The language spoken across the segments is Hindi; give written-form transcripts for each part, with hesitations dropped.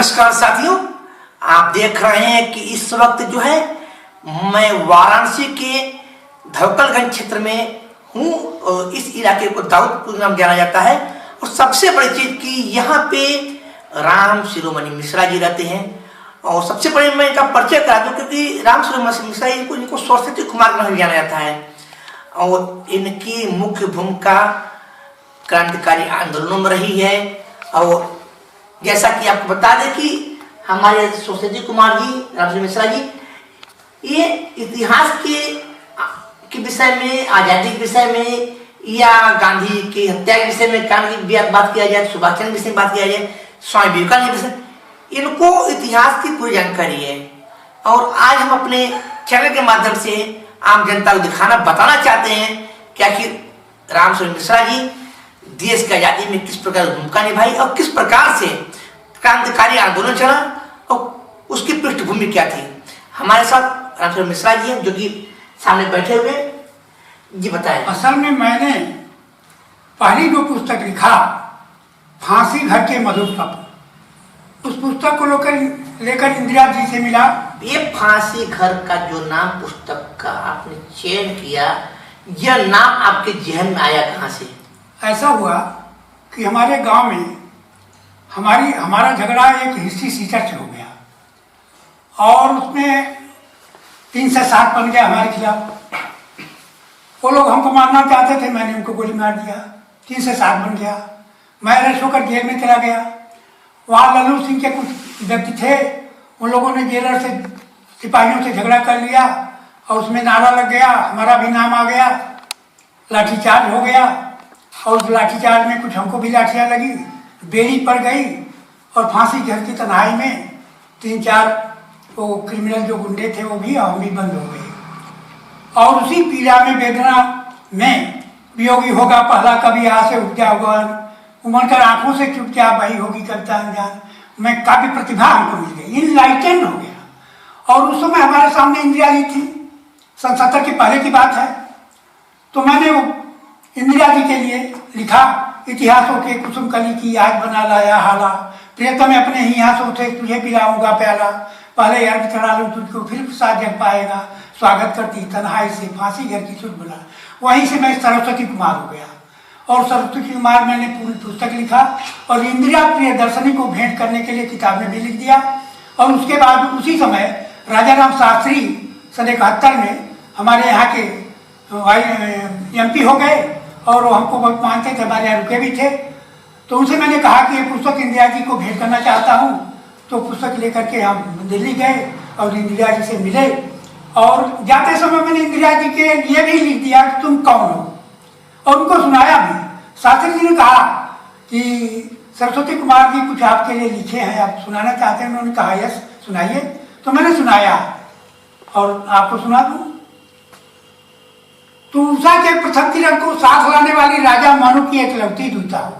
नमस्कार साथियों, आप देख रहे हैं कि इस वक्त जो है मैं वाराणसी के धवकलगंज क्षेत्र में हूँ और इस इलाके को दाऊदपुर नाम जाना जाता है। और सबसे बड़ी चीज कि यहाँ पे राम शिरोमणि मिश्रा जी रहते हैं। और सबसे बड़े मैं इनका परिचय करा दूं क्योंकि राम शिरोमणि मिश्रा जी को इनको सरस्वती कुमार नाम जाना जाता है और इनकी मुख्य भूमिका क्रांतिकारी आंदोलनों में रही है। और जैसा कि आपको बता दें कि हमारे सरस्वती कुमार जी, रामचंद्र मिश्रा जी, ये इतिहास के विषय में, आजादी के विषय में या गांधी की हत्या के विषय में बात किया जाए, सुभाष चंद्र विषय में बात किया जाए, स्वामी विवेकानंद विषय, इनको इतिहास की पूरी जानकारी है। और आज हम अपने चैनल के माध्यम से आम जनता को दिखाना, बताना चाहते हैं कि आखिर रामचंद्र मिश्रा जी देश की आजादी में किस प्रकार भूमिका निभाई और किस प्रकार से क्रांतिकारी आंदोलन चला और उसकी पृष्ठभूमि क्या थी। हमारे साथ रामचंद्र मिश्रा जी हैं जो कि सामने बैठे हुए जी, बताएं। असल में मैंने पहली जो पुस्तक लिखा फांसी घर के मधुर सपन, उस पुस्तक को लेकर इंदिरा जी से मिला। ये फांसी घर का जो नाम पुस्तक का आपने चयन किया, यह नाम आपके जहन में आया कहाँ से? ऐसा हुआ कि हमारे गांव में हमारा झगड़ा एक हिस्ट्री टीचर से हो गया और उसमें 3 से 7 बन गया हमारे खिलाफ। वो लोग हमको मारना चाहते थे, मैंने उनको गोली मार दिया, 3 से 7 बन गया। मैं अरेस्ट होकर जेल में चला गया। वहाँ लल्लू सिंह के कुछ व्यक्ति थे, उन लोगों ने जेलर से, सिपाहियों से झगड़ा कर लिया और उसमें नारा लग गया, हमारा भी नाम आ गया, लाठीचार्ज हो गया। और उस लाठीचार्ज में कुछ हमको भी लाठियाँ लगी, बेड़ी पड़ गई और फांसी घर की तन्हाई में 3-4 वो क्रिमिनल जो गुंडे थे वो भी और हम भी बंद हो गए। और उसी पीड़ा में, वेदना में, वियोगी होगा पहला कभी यहाँ से उठ जाओगा, उमड़ कर आंखों से चुपचाप वही होगी कविता अनजान, मैं काव्य प्रतिभा हमको मिल गई, इनलाइटन हो गया। और उस समय हमारे सामने इंदिरा जी थी, 77 के पहले की बात है। तो मैंने वो इंदिरा जी के लिए लिखा, इतिहासों के कुसुम कली की याद बना लाया हाला, प्रियतम अपने ही यहाँ सोते तुझे पिलाऊंगा प्याला, पहले अर्घ चढ़ा लूं तुझको फिर साथ जग पाएगा, स्वागत करती तन्हाई से फांसी घर की चुटबुला। वहीं से मैं सरस्वती कुमार हो गया और सरस्वती कुमार मैंने पूरी पुस्तक लिखा और इंदिरा प्रियदर्शनी को भेंट करने के लिए किताब में भी लिख दिया। और उसके बाद उसी समय राजा राम शास्त्री सन 71 में हमारे यहाँ के MP हो गए और वो हमको बहुत मानते थे, हमारे यहाँ रुके भी थे। तो उनसे मैंने कहा कि ये पुस्तक इंदिरा जी को भेंट करना चाहता हूँ। तो पुस्तक लेकर के हम दिल्ली गए और इंदिरा जी से मिले और जाते समय मैंने इंदिरा जी के लिए भी लिख दिया कि तुम कौन हो, और उनको सुनाया भी। शास्त्री जी ने कहा कि सरस्वती कुमार जी कुछ आपके लिए लिखे हैं, आप सुनाना चाहते हैं? उन्होंने कहा यस सुनाइए। तो मैंने सुनाया और आपको सुना दूँ। तू उषा के प्रथम किरण को साथ लाने वाली राजा मनु की एकलौती दूता हो,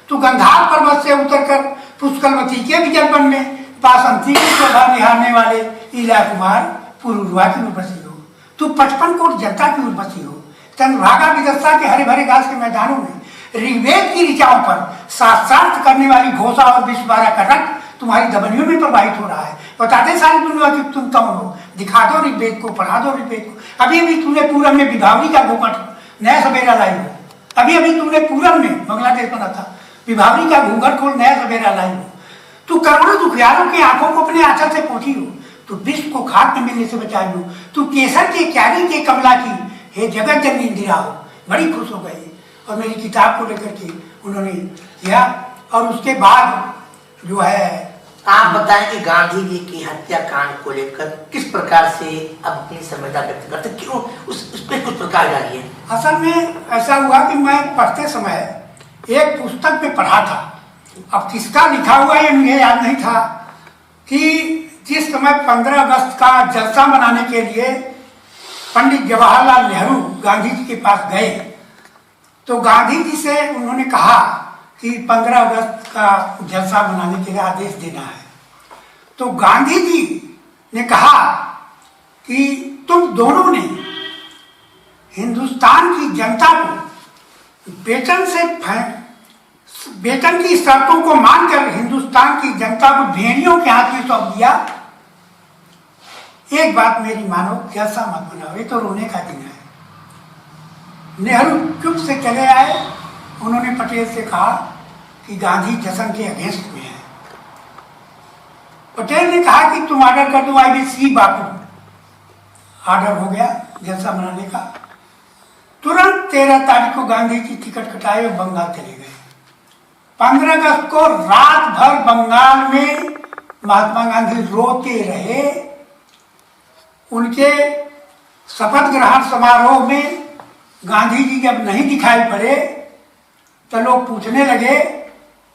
तू गंधार पर्वत से उतरकर पुष्कलवती के विजलवन में पासंती की शोभा निहारने वाले इला कुमार पुरुरवा की उर्वशी हो, तू 55 कोट जनता की उर्वशी हो, चंद्रभागा विदस्ता के हरे भरे घास के मैदानों में ऋग्वेद की ऋचाओं पर शास्त्रार्थ करने वाली घोषा और विश्ववारा का रक्त तुम्हारी धमनियों में प्रवाहित हो रहा है। बताते सारी दुनिया कि तुम कौन हो, दिखा दो ऋग्वेद को, पढ़ा दो ऋग्वेद को। अभी अभी तुमने पूरब में विभावरी का घूंघट नया सवेरा लाई हो, अभी अभी तुमने पूरब में, बांग्लादेश बना था, विभावरी का घूंघट खोल नया सवेरा लाई हो। तू करोड़ों दुखियारों की आंखों को अपने आंचल से पोंछी हो, तू विश्व को खाक में मिलने से बचाई हो, तू केसर के क्यारी के कमला की हे जगत जननी इंदिरा हो। बड़ी खुश हो गई और मेरी किताब को लेकर के उन्होंने किया। और उसके बाद जो है, आप बताएं कि गांधी जी की हत्याकांड को लेकर किस प्रकार से अब अपनी संवेदना व्यक्त करते, क्यों उस पर कुछ प्रकार जारी है? असल में ऐसा हुआ कि मैं पढ़ते समय एक पुस्तक में पढ़ा था, अब किसका लिखा हुआ ये मुझे याद नहीं था, कि जिस समय 15 अगस्त का जलसा मनाने के लिए पंडित जवाहरलाल नेहरू गांधी जी के पास गए, तो गांधी जी से उन्होंने कहा कि 15 अगस्त का जलसा मनाने के लिए आदेश देना है। तो गांधी जी ने कहा कि तुम दोनों ने हिंदुस्तान की जनता को वेतन से वेतन की शर्तों को मानकर हिंदुस्तान की जनता को भेड़ियों के हाथ में सौंप दिया। एक बात मेरी मानो, जैसा मत बनाओ, ये तो रोने का दिन है। नेहरू चुप से चले आए। उन्होंने पटेल से कहा कि गांधी जश्न के अगेंस्ट में है। पटेल ने कहा कि तुम ऑर्डर कर दो, I will see Bapu. Order हो गया जलसा मनाने का। तुरंत 13 तारीख को गांधी जी टिकट कटाए और बंगाल चले गए। 15 अगस्त को रात भर बंगाल में महात्मा गांधी रोते रहे। उनके शपथ ग्रहण समारोह में गांधी जी जब नहीं दिखाई पड़े तो लोग पूछने लगे,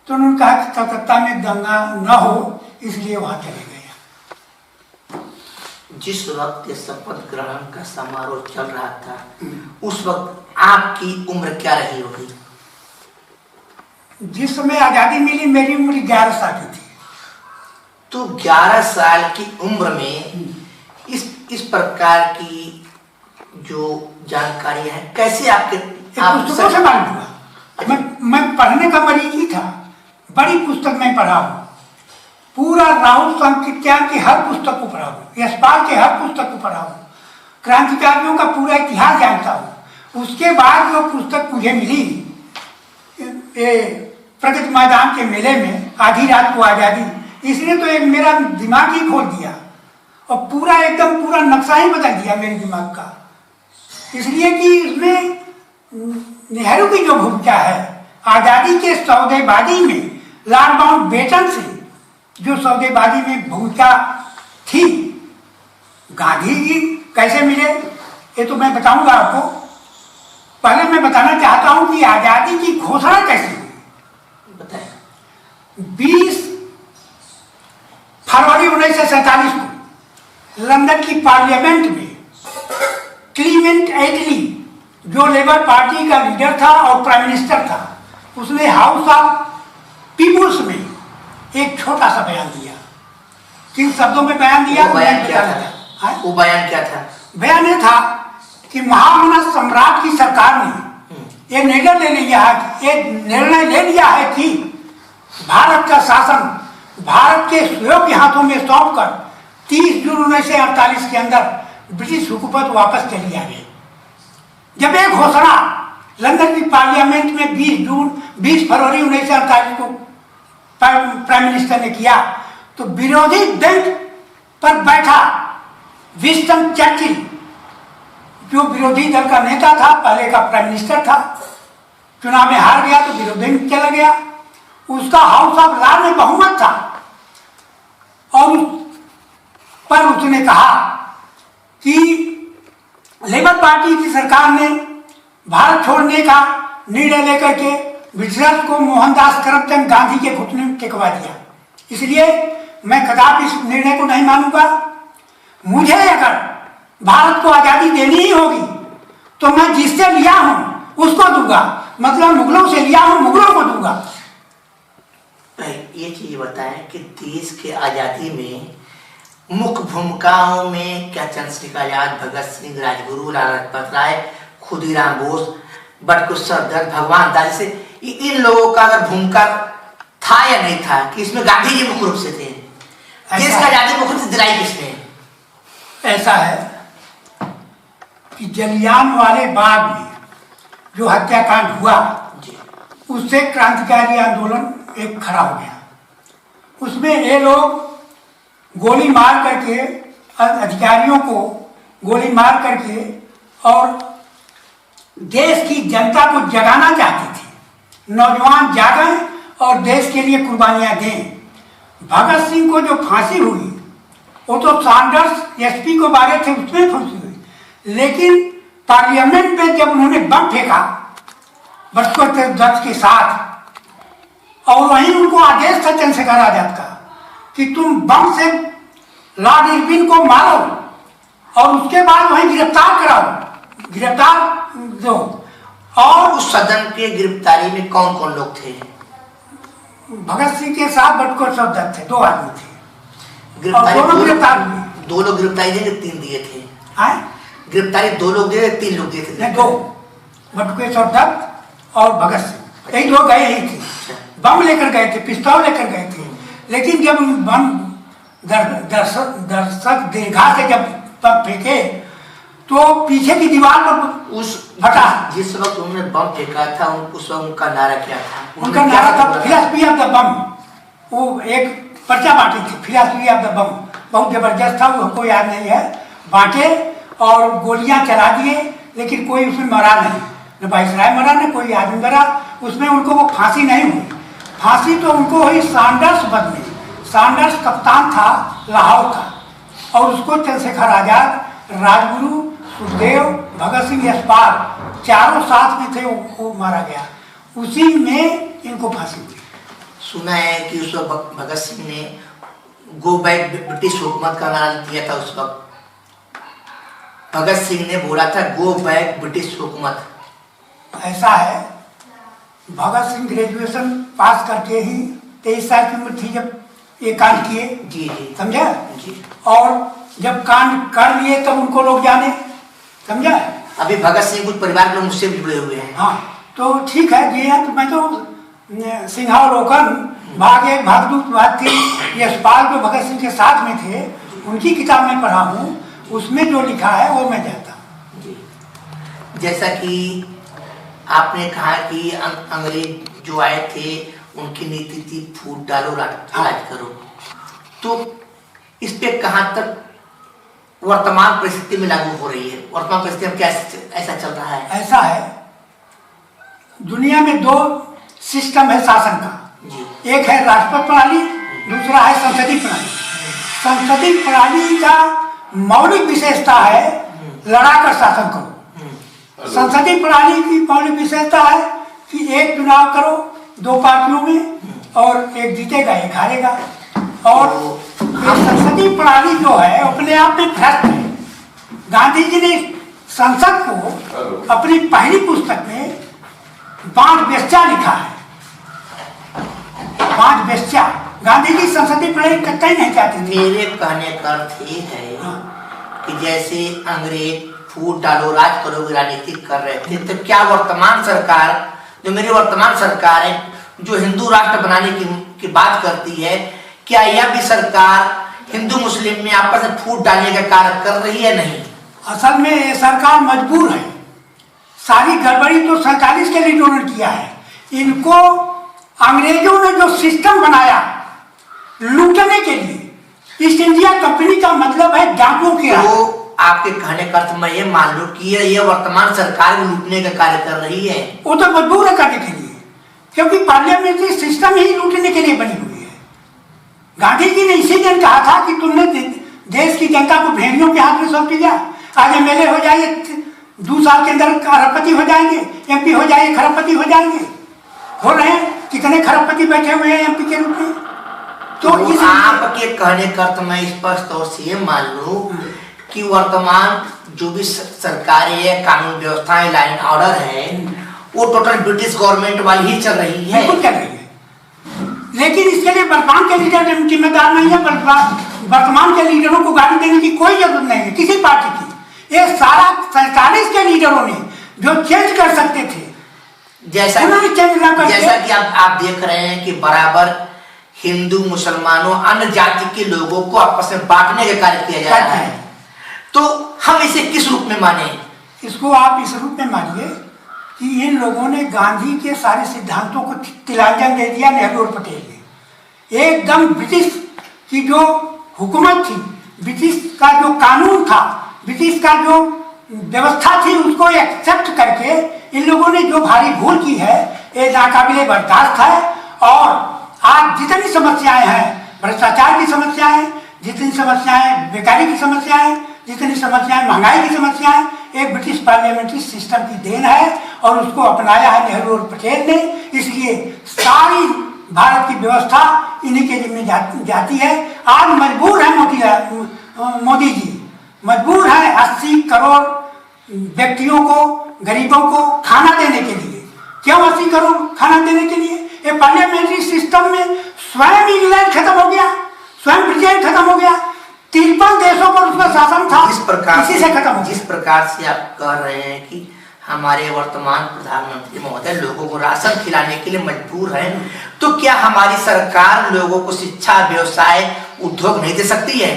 तो उन्होंने कहा कि कलकत्ता में दंगा न हो इसलिए वहां चले गए। जिस वक्त ये शपथ ग्रहण का समारोह चल रहा था, उस वक्त आपकी उम्र क्या रही होगी? जिस समय आजादी मिली मेरी उम्र 11 साल की थी। तो 11 साल की उम्र में इस प्रकार की जो जानकारी है कैसे आपके पुस्तकों से मालूम हुआ। मैं पढ़ने का मरीज ही था। बड़ी पुस्तक मैं पढ़ा हूँ। पूरा राहुल संकीर्तन की हर पुस्तक को पढ़ा हूँ, यशपाल के हर पुस्तक को पढ़ा हूँ, क्रांतिकारियों का पूरा इतिहास जानता हूँ। उसके बाद जो पुस्तक मुझे मिली प्रगति मैदान के मेले में, आधी रात को आजादी, इसने तो एक मेरा दिमाग ही खोल दिया और पूरा एकदम पूरा नक्शा ही बदल दिया मेरे दिमाग का। इसलिए कि इसमें नेहरू की जो भूमिका है, आजादी के सौदेबाजी में लॉर्ड माउंटबेटन से जो सौदेबाजी में भूमिका थी, गांधी जी कैसे मिले ये तो मैं बताऊंगा आपको। पहले मैं बताना चाहता हूं कि आजादी की घोषणा कैसे हुई। 20 फरवरी 1947 को लंदन की पार्लियामेंट में क्लीमेंट एटली, जो लेबर पार्टी का लीडर था और प्राइम मिनिस्टर था, उसने हाउस ऑफ पीपुल्स में एक छोटा सा बयान दिया। किन शब्दों में बयान दिया? वो बयान क्या था? वो बयान क्या था? बयान ये था कि महामना सम्राट की सरकार ने ये निर्णय ले लिया है कि भारत का शासन भारत के स्वयं के हाथों में सौंपकर 30 जून 1948 के अंदर ब्रिटिश हुकूमत वापस चली आ गई। जब एक घोषणा लंदन की पार्लियामेंट में 20 फरवरी 1948 को प्राइम मिनिस्टर ने किया, तो विरोधी बेंच पर बैठा विंस्टन चर्चिल, जो विरोधी दल का नेता था, पहले का प्राइम मिनिस्टर था, चुनाव में हार गया तो विरोधी में चला गया। उसका हाउस ऑफ लॉर्ड में बहुमत था और पर उसने कहा कि लेबर पार्टी की सरकार ने भारत छोड़ने का निर्णय लेकर के ब्रिटिशर्स को मोहनदास करमचंद गांधी के घुटने में टेकवा दिया। इसलिए मैं कदापि इस निर्णय को नहीं मानूंगा। मुझे अगर भारत को आजादी देनी ही होगी तो मैं जिससे लिया हूं उसको दूंगा, मतलब मुगलों से लिया हूं मुगलों को दूंगा। ये चीज बताएं कि देश के आजादी में मुख्य भूमिकाओं में क्या चंद्रशेखर आजाद, भगत सिंह, राजगुरु, लाला लाजपत राय, खुदीराम बोस, बटकुर सरदार, भगवान दास, से इन लोगों का अगर भूमिका था या नहीं था, कि इसमें गांधी जी मुख्य रूप से थे? देश का आजादी मुख्य रूप से दिलाई किसने? ऐसा है कि जलियांवाला बाग में जो हत्याकांड हुआ, उससे क्रांतिकारी आंदोलन एक खड़ा हो गया। उसमें ये लोग गोली मार करके, अधिकारियों को गोली मार करके और देश की जनता को जगाना चाहते थे। नौजवान जागें और देश के लिए कुर्बानियां दें। भगत सिंह को जो फांसी हुई वो तो सैंडर्स एसपी को मारे थे, उसमें फांसी हुई, लेकिन पार्लियामेंट में जब उन्होंने बम फेंका बटकुर ध्वज के साथ, और वहीं उनको आदेश था चंद्रशेखर आजाद का कि तुम बम से लॉर्ड इरविन को मारो और उसके बाद वहीं गिरफ्तार कराओ, गिरफ्तार दो। और उस सदन के गिरफ्तारी में कौन कौन लोग थे? भगत सिंह के साथ बटकुर सरदार थे, 2 आदमी थे। गिरफ्तारी दोनों गिरफ्तार हुए। 2 लोग गिरफ्तारी दिए, 3 दिए थे? गिरफ्तारी 2 लोग दिए, 3 लोग दिए थे? 2, बटकुर सरदार और भगत सिंह, यही 2 गए ही थे। बम लेकर गए थे, पिस्तौल लेकर गए थे। लेकिन जब बम दर्शक दीर्घा से जब बम फेंके तो पीछे की दीवार पर उस फटा। जिस वक्त उन्होंने बम फेंका था उस वक्त उनका नारा क्या था? उनका नारा था फिलॉसफी ऑफ द बम। वो एक पर्चा बांटी थी, फिलॉसफी ऑफ द बम, बहुत जबरदस्त था, वो हमको याद नहीं है। बांटे और गोलियां चला दिए, लेकिन कोई उसमें मरा नहीं, न वायसराय मरा न कोई आदमी मरा। उसमें उनको वो फांसी नहीं हुई। फांसी तो उनको हुई सैंडर्स बद में। सैंडर्स कप्तान था लाहौर का, और उसको चंद्रशेखर आजाद, राजगुरु, सुखदेव, भगत सिंह, यशपाल चारों साथ में थे, वो मारा गया। उसी में इनको फांसी हुई। सुना है कि उस वक्त भगत सिंह ने गो बैक ब्रिटिश हुकूमत का नारा दिया था। उस वक्त भगत सिंह ने बोला था गो बैक ब्रिटिश हुकूमत। ऐसा है, भगत सिंह ग्रेजुएशन पास करके ही 23 साल की उम्र थी जब ये कांड किए। जी जी समझा जी। और जब कांड कर लिए तब उनको लोग जाने, समझा। अभी भगत सिंह कुछ परिवार के लोग मुझसे भी जुड़े हुए हैं। हाँ तो ठीक है जी। तो मैं तो सिंहावलोकन भाग 1 भाग 2 बात थी, यशपाल जो भगत सिंह के साथ में थे उनकी किताब में पढ़ा हूँ, उसमें जो लिखा है वो मैं जानता हूँ। जैसा कि आपने कहा कि अंग्रेज जो आए थे उनकी नीति थी फूट डालो राज करो, तो इस पे कहाँ तक वर्तमान परिस्थिति में लागू हो रही है? वर्तमान परिस्थिति में क्या ऐसा चल रहा है? ऐसा है, दुनिया में 2 सिस्टम है शासन का। एक है राष्ट्रपति प्रणाली, दूसरा है संसदीय प्रणाली। संसदीय प्रणाली का मौलिक विशेषता है लड़ाकर शासन करो। संसदीय प्रणाली की मौलिक विशेषता है कि एक चुनाव करो 2 पार्टियों में, और एक जीतेगा एक हारेगा। और संसदीय प्रणाली जो है अपने आप में भ्रष्ट है। गांधी जी ने संसद को अपनी पहली पुस्तक में 5 वेश्या लिखा है। 5 वेश्या। गांधी जी संसदीय प्रणाली कहीं नहीं चाहते थे। मेरे कहने का अर्थ ये है कि जैसे अंग्रेज फूट डालो राज करो की राजनीति कर रहे थे, तो क्या वर्तमान सरकार, जो मेरी वर्तमान सरकार है, जो हिंदू राष्ट्र बनाने की बात करती है, क्या यह भी सरकार हिंदू मुस्लिम में आपस में फूट डालने का कार्य कर रही है? नहीं। असल में ये सरकार मजबूर है। सारी गड़बड़ी तो 47 के लीडरों ने किया है। इनको अंग्रेजों ने जो सिस्टम बनाया लूटने के लिए, ईस्ट इंडिया कंपनी का मतलब है डाकुओं की। तो आपके कहने का अर्थ मैं ये मान लूं कि ये वर्तमान सरकार लूटने का कार्य कर रही है? वो तो मजबूर है करने के लिए, क्योंकि पार्लियामेंट्री सिस्टम ही लूटने के लिए बनी हुई है। गांधी जी ने इसी दिन कहा था कि तुमने देश की जनता को भेड़ियों के हाथ में सौंप दिया, आज एमएलए हो जाइए 2 साल के अंदर खरबपति हो जाएंगे, एमपी हो जाइए खरबपति हो जाएंगे। हो रहे हैं, कितने खरबपति बैठे हुए हैं एमपी के रूप में। तो इस आपके कहने का अर्थ मैं स्पष्ट तौर से ये मान लूं कि वर्तमान जो भी सरकार है, कानून व्यवस्था, लाइन ऑर्डर है, वो टोटल ब्रिटिश गवर्नमेंट वाली ही चल रही है। बिल्कुल चल रही है, लेकिन इसके लिए वर्तमान के लीडर जिम्मेदार नहीं है। वर्तमान के लीडरों को गाली देने की कोई जरूरत नहीं है किसी पार्टी की। ये सारा 47 के लीडरों ने जो चेंज कर सकते थे, जैसा कि आप देख रहे हैं कि बराबर हिंदू मुसलमानों अन्य जाति के लोगों को आपस में बांटने का कार्य किया जा रहा है। तो हम इसे किस रूप में माने? इसको आप इस रूप में मानिए कि इन लोगों ने गांधी के सारे सिद्धांतों को तिलांजन दे दिया नेहरू और पटेल ने। एकदम ब्रिटिश की जो हुकूमत थी, ब्रिटिश का जो कानून था, ब्रिटिश का जो व्यवस्था थी, उसको एक्सेप्ट करके इन लोगों ने जो भारी भूल की है ये नाकाबिले बर्दाश्त है। और आज जितनी समस्याएं हैं, भ्रष्टाचार की समस्याएं, जितनी समस्याएं बेकारी की समस्याएं, जितनी समस्याएं महंगाई की समस्याएं, एक ब्रिटिश पार्लियामेंट्री सिस्टम की देन है और उसको अपनाया है नेहरू और पटेल ने। इसलिए सारी भारत की व्यवस्था इन्हीं के जिम्मे जाती है। आज मजबूर है मोदी जी, मजबूर है 80 करोड़ व्यक्तियों को, गरीबों को खाना देने के लिए। क्यों 80 करोड़ खाना देने के लिए? ये पार्लियामेंट्री सिस्टम में स्वयं इंग्लैंड खत्म हो गया, स्वयं ब्रिटेन खत्म हो गया, 53 देशों पर उसका शासन था, जिस प्रकार इसी से खत्म हो। जिस प्रकार से आप कह रहे हैं कि हमारे वर्तमान प्रधानमंत्री महोदय लोगों को राशन खिलाने के लिए मजबूर हैं, तो क्या हमारी सरकार लोगों को शिक्षा, व्यवसाय, उद्योग नहीं दे सकती है?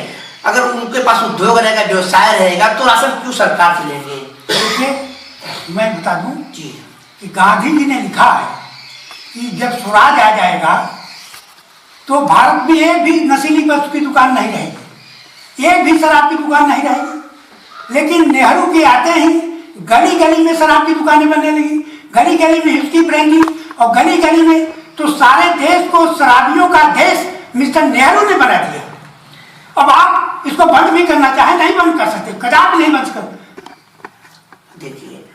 अगर उनके पास उद्योग रहेगा, व्यवसाय रहेगा, तो राशन क्यों सरकार से लेंगे? देखिए, मैं बता दूं जी कि गांधी जी ने लिखा है कि जब स्वराज आ जाएगा तो भारत में एक भी नशीली वस्तु की दुकान नहीं रहेगी, एक भी शराब की दुकान नहीं रहेगी। लेकिन नेहरू के आते ही गली गली में शराब की दुकानें बनने लगी, गली गली में हिस्की ब्रांडी, और गली गली में तो सारे देश को शराबियों का देश मिस्टर नेहरू ने बना दिया। अब आप इसको बंद भी करना चाहें, नहीं बंद कर सकते, कदापि नहीं बंद कर। देखिए,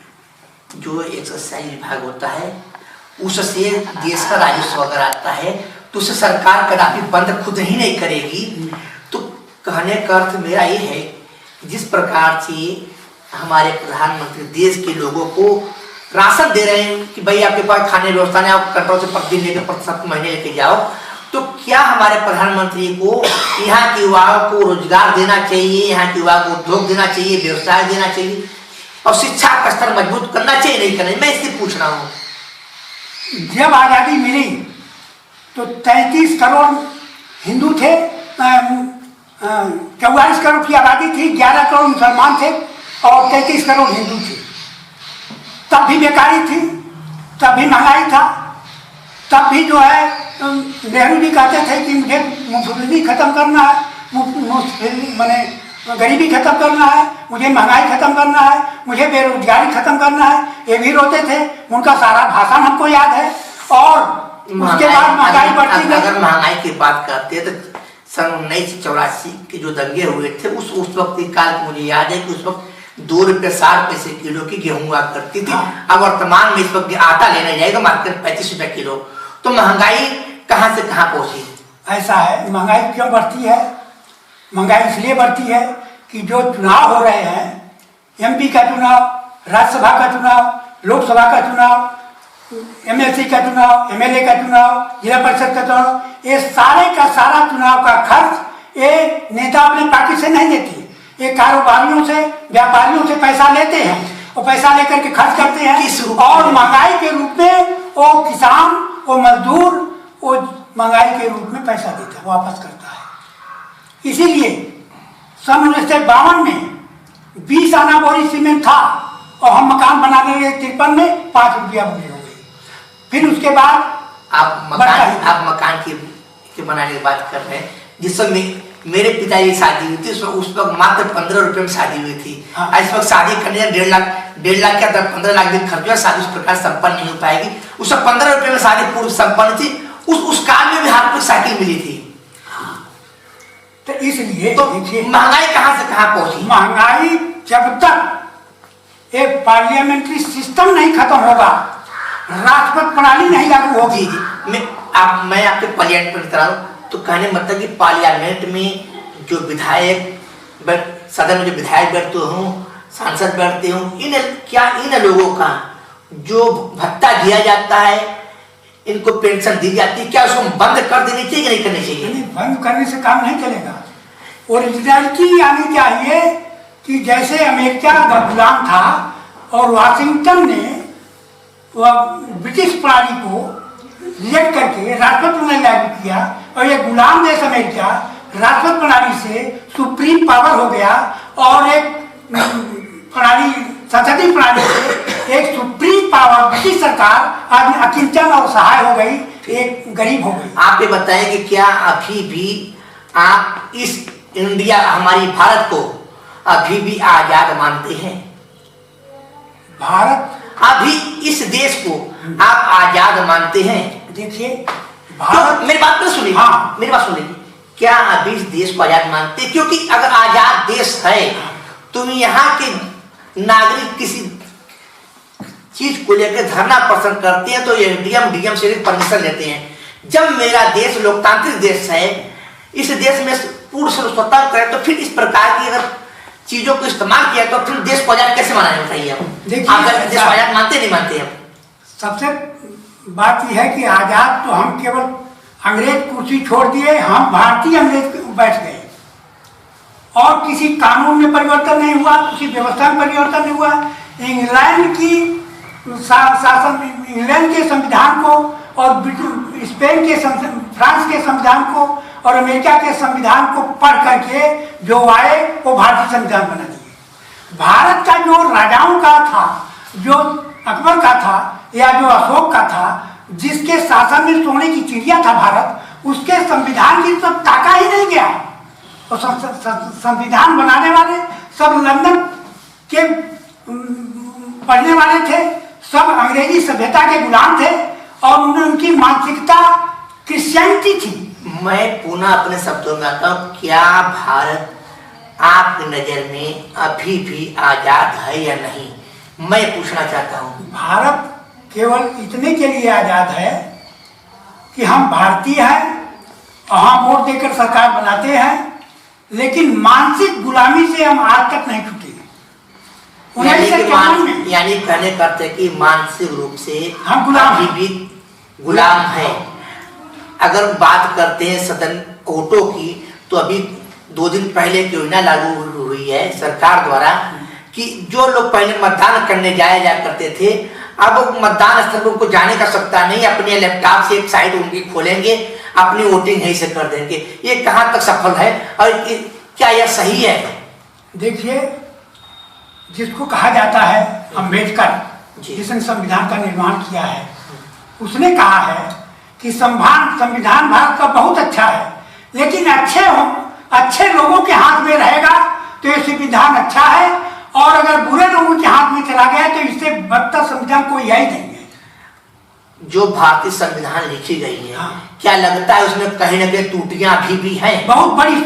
जो एक्साइज विभाग होता है उससे देश का राजस्व अगर आता है तो उसे सरकार कदापि बंद खुद ही नहीं करेगी। तो कहने का अर्थ मेरा ये है कि जिस प्रकार से हमारे प्रधानमंत्री देश के लोगों को राशन दे रहे हैं कि भाई आपके पास खाने व्यवस्था नहीं, आप कंट्रोल से प्रतिदिन लेकर प्रति महीने लेके जाओ, तो क्या हमारे प्रधानमंत्री को यहाँ के युवाओं को रोजगार देना चाहिए, यहाँ के युवाओं को उद्योग देना चाहिए, व्यवसाय देना चाहिए और शिक्षा का स्तर मजबूत करना चाहिए, नहीं करना? मैं इसलिए पूछ रहा हूँ। जब आज़ादी मिली तो 33 करोड़ हिंदू थे, 44 करोड़ की आबादी थी, 11 करोड़ मुसलमान थे और 33 करोड़ हिंदू थे। तब भी बेकारी थी, तब भी महंगाई था, तब भी जो है नेहरू जी कहते थे कि मुझे मुसलमानी खत्म करना है, मैंने गरीबी खत्म करना है, मुझे महंगाई खत्म करना है, मुझे बेरोजगारी खत्म करना है। ये भी रोते थे, उनका सारा भाषण हमको याद है। और उसके बाद महंगाई बढ़ती गई। अगर महंगाई की बात करते हैं तो सन 1984 के जो दंगे हुए थे उस वक्त की काल मुझे याद है कि उस वक्त 2 रुपये 60 पैसे किलो की गेहूं हुआ करती थी। अब वर्तमान में इस वक्त आटा लेने जाएगा मार्केट 35 रुपये किलो, तो महंगाई कहाँ से कहाँ पहुंची? ऐसा है, महंगाई क्यों बढ़ती है? महंगाई इसलिए बढ़ती है कि जो चुनाव हो रहे हैं, एमपी का चुनाव, राज्यसभा का चुनाव, लोकसभा का चुनाव, एमएलसी का चुनाव, एमएलए का चुनाव, जिला परिषद का चुनाव, ये सारे का सारा चुनाव का खर्च ये नेता अपने पार्टी से नहीं देती, ये कारोबारियों से, व्यापारियों से पैसा लेते हैं और पैसा लेकर के खर्च करते हैं। और महंगाई के रूप में वो किसान, वो मजदूर, वो महंगाई के रूप में पैसा देता है, वापस करता है। इसीलिए सन 1952 में 20 आना बोरी सीमेंट था और हम मकान बनाने लगे 53 में 5 रुपया बोरी हो गई। फिर उसके बाद आप मकान के बनाने की बात कर रहे हैं। जिस समय मेरे पिताजी की शादी हुई थी उस वक्त मात्र 15 रुपए में शादी हुई थी। हाँ। इस वक्त शादी करने 1.5 लाख क्या 15 लाख भी खर्च हुआ, शादी उस प्रकार संपन्न नहीं हो पाएगी। उस वक्त 15 रुपए में शादी पूर्व संपन्न थी। उस काल में भी हाथ में साइकिल मिली थी। तो इसलिए तो महंगाई कहाँ से कहाँ पहुंची? महंगाई जब तक एक पार्लियामेंट्री सिस्टम नहीं खत्म होगा, राष्ट्रपति प्रणाली नहीं लागू होगी। मैं आपके पार्लियामेंट में तरह तो कहने मतलब कि पार्लियामेंट में जो विधायक सदन में जो विधायक बैठते हूँ, सांसद बैठते हूँ, इन लोगों का जो भत्ता दिया जाता है, इनको पेंशन दी जाती है, क्या उसको बंद कर देनी चाहिए कि नहीं करनी चाहिए? नहीं, बंद करने से काम नहीं चलेगा। ओरिजिनलिटी आनी चाहिए कि जैसे अमेरिका का गुलाम था और वाशिंगटन ने ब्रिटिश प्रणाली को रिजेक्ट करके राष्ट्रपति प्रणाली लागू किया और ये गुलाम देश अमेरिका राष्ट्रपति प्रणाली से सुप्रीम पावर हो गया और एक प्रणाली, संसदीय प्रणाली से एक सुप्रीम पावर ब्रिटिश सरकार आज अकिंचन और सहाय हो गई, एक गरीब हो गई। आप ये बताएं कि क्या अभी भी आप इस इंडिया, हमारी भारत को अभी भी आजाद मानते हैं? भारत, अभी इस देश को आप आजाद मानते हैं? देखिए भारत, मेरी बात तो सुनिए। हाँ, मेरी बात सुनिए। क्या अभी इस देश को आजाद मानते हैं? क्योंकि अगर आजाद देश है तो यहाँ के नागरिक किसी चीज को लेकर धरना प्रदर्शन करते हैं तो डीएम से परमिशन लेते हैं। जब मेरा देश लोकतांत्रिक देश है, इस देश में पूर्ण स्वतंत्रता करे तो फिर इस प्रकार की अगर चीजों को इस्तेमाल किया तो फिर देश को आजाद कैसे माना बताइए आप? अगर देश को आजाद मानते नहीं मानते आप? सबसे बात यह है कि आजाद तो हम केवल अंग्रेज कुर्सी छोड़ दिए, हम भारतीय अंग्रेज बैठ गए और किसी कानून में परिवर्तन नहीं हुआ, किसी व्यवस्था में परिवर्तन नहीं हुआ। इंग्लैंड की शासन, इंग्लैंड के संविधान को और स्पेन के फ्रांस के संविधान को और अमेरिका के संविधान को पढ़ करके जो आए वो भारतीय संविधान बना दिए। भारत का जो राजाओं का था, जो अकबर का था या जो अशोक का था, जिसके शासन में सोने की चिड़िया था भारत, उसके संविधान की तो ताका ही नहीं गया। और संविधान बनाने वाले सब लंदन के पढ़ने वाले थे, सब अंग्रेजी सभ्यता के गुलाम थे और उनकी मानसिकता क्रिश्चियनिटी थी। मैं पुनः अपने शब्दों में आता हूँ, क्या भारत आपकी नजर में अभी भी आजाद है या नहीं, मैं पूछना चाहता हूँ। भारत केवल इतने के लिए आजाद है कि हम भारतीय हैं और हम वोट देकर सरकार बनाते हैं, लेकिन मानसिक गुलामी से हम आज तक नहीं छूटे। यानी कहने करते कि मानसिक रूप से हम गुलाम अभी भी गुलाम है। अगर बात करते हैं सदन कोटों की, तो अभी 2 दिन पहले एक योजना लागू हुई है सरकार द्वारा कि जो लोग पहले मतदान करने जाया करते थे, अब मतदान स्थल पर उनको जाने का सत्ता नहीं, अपने लैपटॉप से एक साइट उनकी खोलेंगे, अपनी वोटिंग यहीं से कर देंगे। ये कहाँ तक सफल है और क्या यह सही है? देखिए, जिसको कहा जाता है अम्बेडकर, जिसने संविधान का निर्माण किया है, उसने कहा है कि संविधान भारत का बहुत अच्छा है, लेकिन अच्छे लोगों के हाथ में रहेगा तो ये संविधान अच्छा है, और अगर बुरे लोगों के हाथ में चला गया तो इससे बदतर संविधान कोई यही नहीं है। जो भारतीय संविधान लिखी गई है, क्या लगता है उसमें कहीं ना कहीं त्रुटियां भी हैं? बहुत बड़ी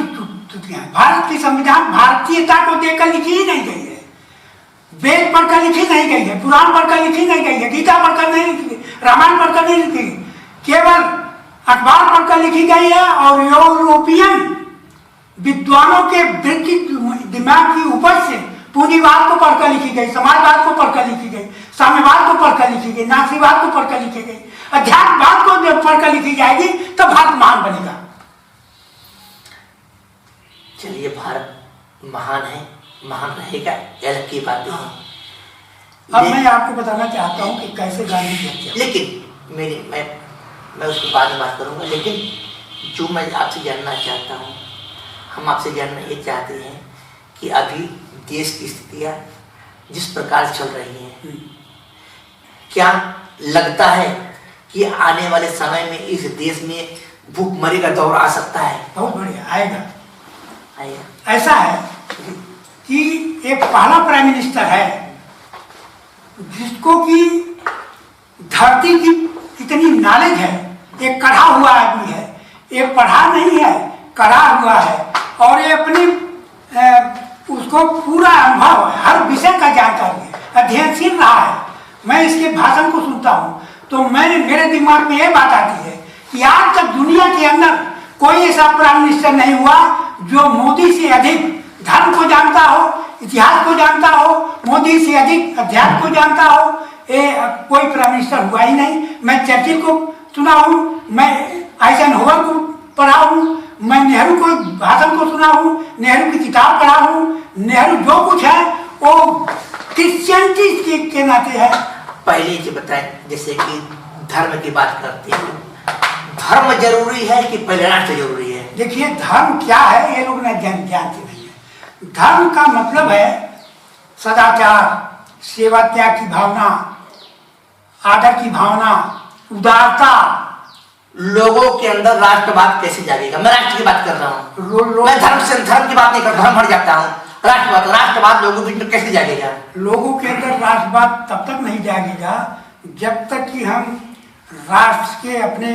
त्रुटियां। भारत की संविधान भारतीयता को देखकर लिखी ही नहीं गई है, वेद पढ़कर लिखी नहीं गई है, पुराण पढ़कर लिखी नहीं गई है, गीता पढ़कर नहीं लिखी, रामायण पढ़कर नहीं लिखी, केवल अखबार पढ़कर लिखी गई है और यूरोपियन विद्वानों के दिमाग की उपज से पूंजीवाद को पढ़कर लिखी गई, समाजवाद को पढ़कर लिखी गई, साम्यवाद को पढ़कर लिखी गई, नास्तिकवाद को पढ़कर लिखी गई, अध्यात्मवाद को जब पढ़कर लिखी जाएगी तो भारत महान बनेगा। चलिए, भारत महान है, महान रहेगा, अलग की बात है। अब मैं आपको बताना चाहता हूँ कि कैसे गांधी जी, लेकिन मैं उसके बाद में बात करूंगा। लेकिन जो मैं आपसे जानना चाहता हूँ, हम आपसे जानना ये चाहते हैं कि अभी देश की स्थितियाँ जिस प्रकार चल रही हैं, क्या लगता है कि आने वाले समय में इस देश में भूखमरी का दौर आ सकता है? बहुत बढ़िया, आएगा। ऐसा है कि एक पहला प्राइम मिनिस्टर है जिसको कि धरती की इतनी नॉलेज है, एक पढ़ा हुआ आदमी है, एक पढ़ा नहीं है, पढ़ा हुआ है, और ये अपने उसको पूरा अनुभव है, हर विषय का जानकारी है, अध्ययनशील रहा है। मैं इसके भाषण को सुनता हूँ तो मेरे दिमाग में ये बात आती है कि आज तक दुनिया के अंदर कोई ऐसा प्राइम मिनिस्टर नहीं हुआ जो मोदी से अधिक धर्म को जानता हो, इतिहास को जानता हो, मोदी से अधिक अध्यात्म को जानता हो। कोई प्राइम मिनिस्टर हुआ ही नहीं। मैं चर्चिल को सुना हूँ, मैं आइजनहोवर को पढ़ा हूँ, मैं नेहरू को भाषण को सुना हूँ, नेहरू की किताब पढ़ा हूँ। नेहरू जो कुछ है वो क्रिश्चियनिटी के नाते है। पहले ये बताएं, जैसे कि धर्म की बात करते हैं, धर्म जरूरी है कि पहले राष्ट्र जरूरी है? देखिए, धर्म क्या है ये लोग जानते नहीं है। धर्म का मतलब है सदाचार, सेवा त्याग की भावना, आदर की भावना, उदारता। लोगों के अंदर राष्ट्रवाद कैसे जागेगा? मैं राष्ट्र की बात कर रहा हूँ, मैं धर्म की बात नहीं करता, धर्म हट जाता हूँ। राष्ट्रवाद लोगों के अंदर कैसे जागेगा? लोगों के अंदर राष्ट्रवाद तब तक नहीं जागेगा जब तक कि हम राष्ट्र के अपने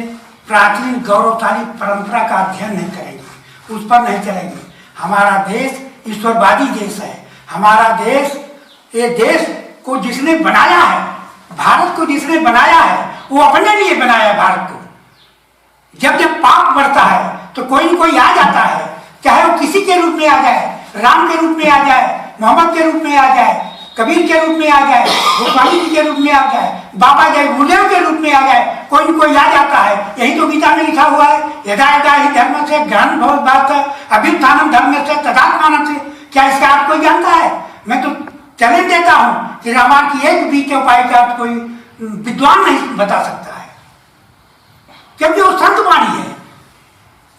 प्राचीन गौरवशाली परंपरा का अध्ययन नहीं करेंगे, उस पर नहीं चलेंगे। हमारा देश ईश्वरवादी देश है। हमारा देश, ये देश को जिसने बनाया है, भारत को जिसने बनाया है, वो अपने लिए बनाया है भारत को। जब जब पाप बढ़ता है तो कोई न कोई आ जाता है, चाहे वो किसी के रूप में आ जाए, राम के रूप में आ जाए, मोहम्मद के रूप में आ जाए, कबीर के रूप में आ जाए, गोस्वामी जी के रूप में आ जाए, बाबा जय गुरुदेव के रूप में आ जाए, कोई न कोई आ जाता है। यही तो गीता में लिखा हुआ है, यदा यदा ही धर्म से ज्ञान बहुत बात है, अभ्युत्थानम धर्म से तदात्मानम से। क्या इसका आप कोई जानता है? मैं तो चैलेंज देता हूं कि रामायण की एक भी उपाय का कोई विद्वान नहीं बता सकता है, क्योंकि वो संत वाणी है।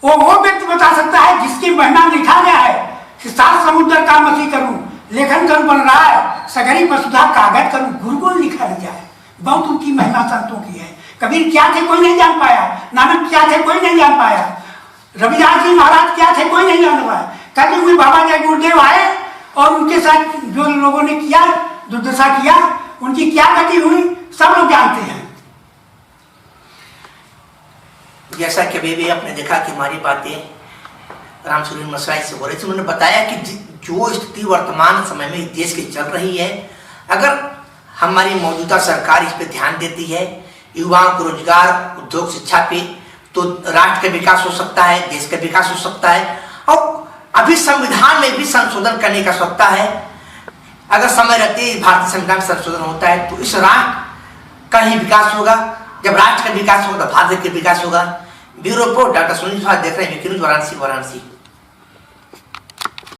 वो व्यक्ति बता सकता है जिसकी महिमा लिखा गया है कि 7 समुद्र का मसी करूं, लेखन करूं बन रहा है, सगरी वसुधा कागज करूं, गुरगुल लिखा रह जाए। बहुत उनकी महिमा संतों की है। कबीर क्या थे कोई नहीं जान पाया, नानक क्या थे कोई नहीं जान पाया, रविदास जी महाराज क्या थे कोई नहीं जान पाया। कभी हुए बाबा जय गुरुदेव आए और उनके साथ जो लोगों ने किया, दुर्दशा किया, उनकी क्या गति हुई, सब लोग जानते हैं। जैसा कि अभी आपने देखा कि हमारी बातें रामसूरी मसराई से हो रही थी, उन्होंने बताया कि जो स्थिति वर्तमान समय में देश की चल रही है, अगर हमारी मौजूदा सरकार इस पे ध्यान देती है, युवाओं को रोजगार, उद्योग, शिक्षा पे, तो राष्ट्र का विकास हो सकता है, देश का विकास हो सकता है। और अभी संविधान में भी संशोधन करने का आवश्यकता है। अगर समय रहते भारतीय संविधान संशोधन होता है तो इस राष्ट्र का ही विकास होगा। जब राष्ट्र का विकास होगा तो भारत का विकास होगा। ब्यूरो रिपोर्ट डॉक्टर सुनील देख रहे हैं वाराणसी।